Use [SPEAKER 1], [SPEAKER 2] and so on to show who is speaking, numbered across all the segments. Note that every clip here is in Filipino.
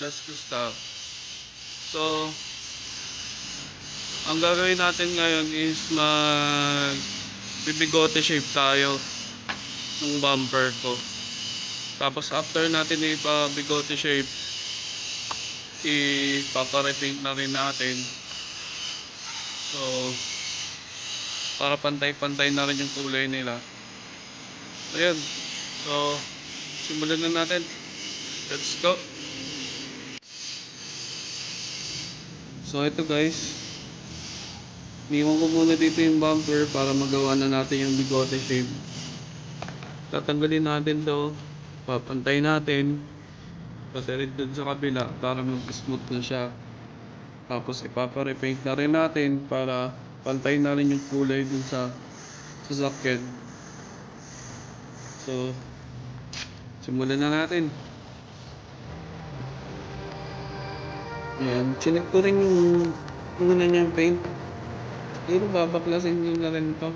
[SPEAKER 1] Just to stop. So, ang gagawin natin ngayon is bibigote shape tayo ng bumper ko. Tapos after natin ipa-bigote shape, ipapa-repaint na rin natin. So, para pantay-pantay na rin yung kulay nila. Ayan. So, simulan na natin. Let's go. So, ito guys. Iniwan ko muna dito yung bumper para magawa na natin yung bigote shape. Tatanggalin natin to. Papantay natin. Pati rin dun sa kabila para mag-smooth na siya. Tapos ipapa-repaint na rin natin para pantay na rin yung kulay dun sa sasakyan. So, simulan na natin. Ayan, chinek ko rin yung muna niyang paint. Pero babaklasin nyo na rin to.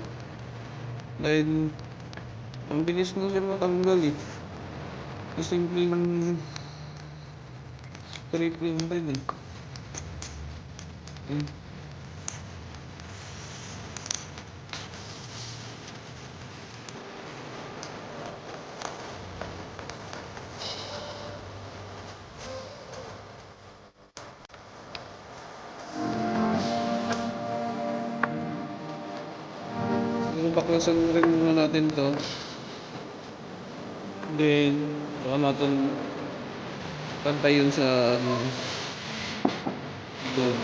[SPEAKER 1] Dahil ang bilis na siya matanggal eh. Kasi yung spray film rin eh. So, baklasan rin muna natin to. Then, saka natin pantay yun sa doon.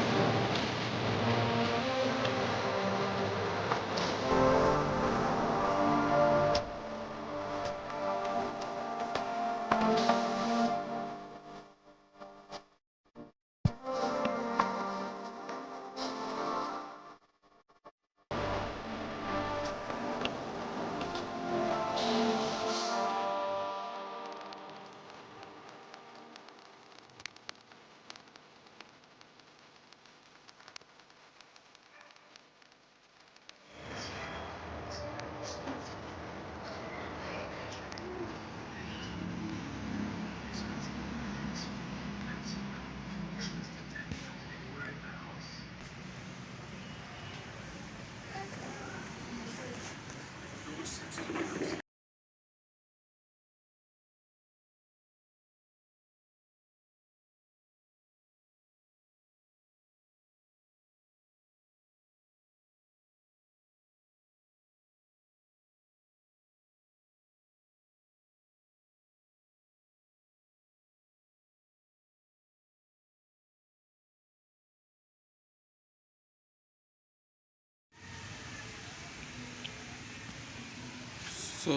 [SPEAKER 1] So,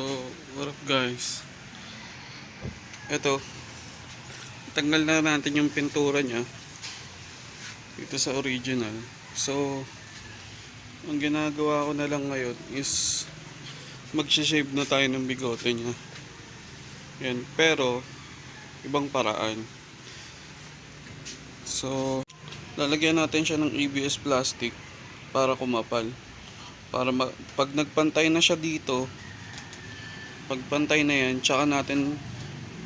[SPEAKER 1] what up guys? Ito, tanggal na natin yung pintura niya dito sa original. So, ang ginagawa ko na lang ngayon is mag-shave na tayo ng bigote niya. Yan, pero ibang paraan. So, lalagyan natin siya ng ABS plastic para kumapal. Para pag nagpantay na siya dito, pagpantay na yan, tsaka natin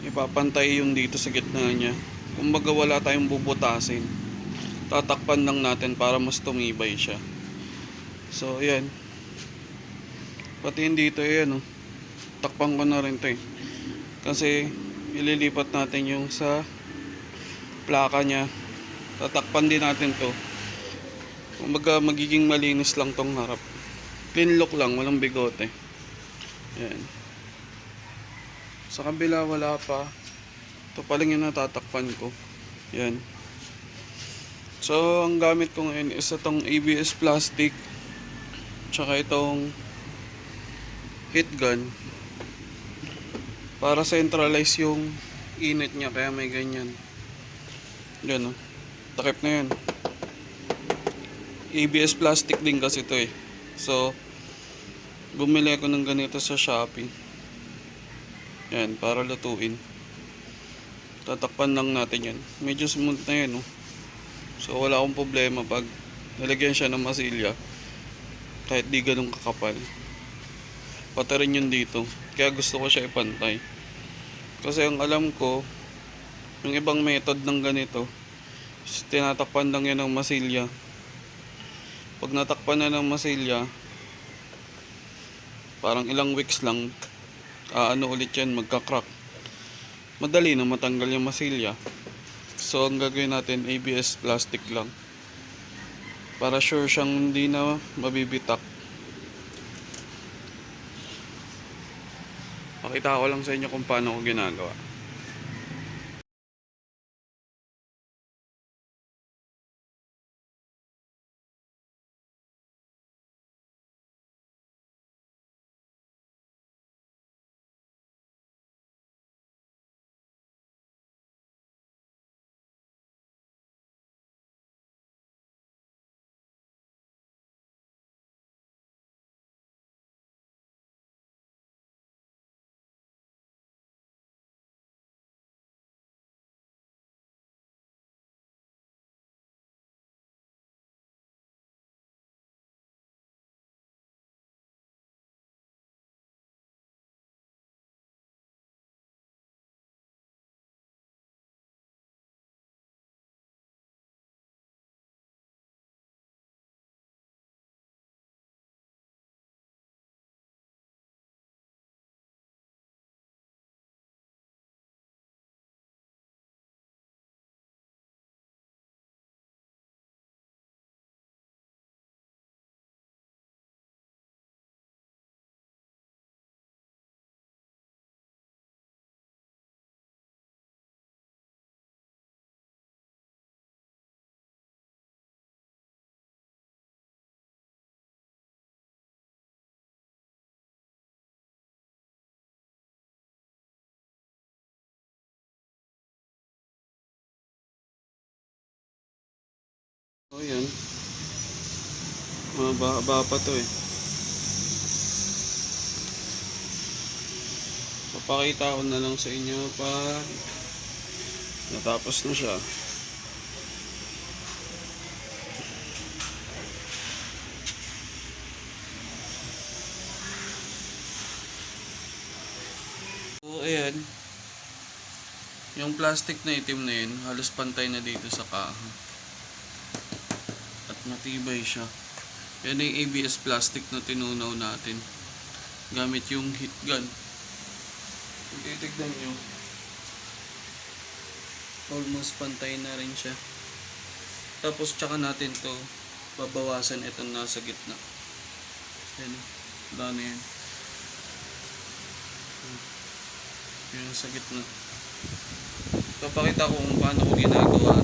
[SPEAKER 1] ipapantay yung dito sa gitna niya. Kumbaga wala tayong bubutasin. Tatakpan lang natin para mas tumibay siya. So, ayan. Pati yung dito, ayan, oh. Takpan ko na rin to eh. Kasi, ililipat natin yung sa plaka niya. Tatakpan din natin to. Kumbaga, magiging malinis lang tong harap. Clean look lang, walang bigote. Ayan. Sa kabila wala pa. Ito pa lang yung natatakpan ko. Yan. So, ang gamit ko ngayon is itong ABS plastic. Tsaka itong heat gun. Para centralize yung init niya. Kaya may ganyan. Yan, oh. Takip na yan. ABS plastic din kasi ito eh. So, bumili ako ng ganito sa Shopee. Yan, para lutuin. Tatakpan lang natin yan. Medyo smooth na yan, oh. So, wala akong problema pag nalagyan siya ng masilya. Kahit di ganun kakapal. Pati rin yun dito. Kaya gusto ko siya ipantay. Kasi ang alam ko, Yung ibang method ng ganito, is tinatakpan lang yan ng masilya. Pag natakpan na ng masilya, parang ilang weeks lang, ano ulit yan, magka-crack. Madali na matanggal yung masilya. So ang gagawin natin, ABS plastic lang. Para sure siyang hindi na mabibitak. Pakita ko lang sa inyo kung paano ko ginagawa. O yan, mahaba pa to eh. Papakita ko na lang sa inyo pag natapos na siya. So ayan, yung plastic na itim na yun, halos pantay na dito sa kaha. At matibay siya. Yan yung ABS plastic na tinunaw natin. Gamit yung heat gun. Kung titignan nyo, almost pantay na rin siya. Tapos tsaka natin to babawasan itong nasa gitna. Yan, wala na yan. Yung sa gitna. Papakita ko kung paano ko ginagawa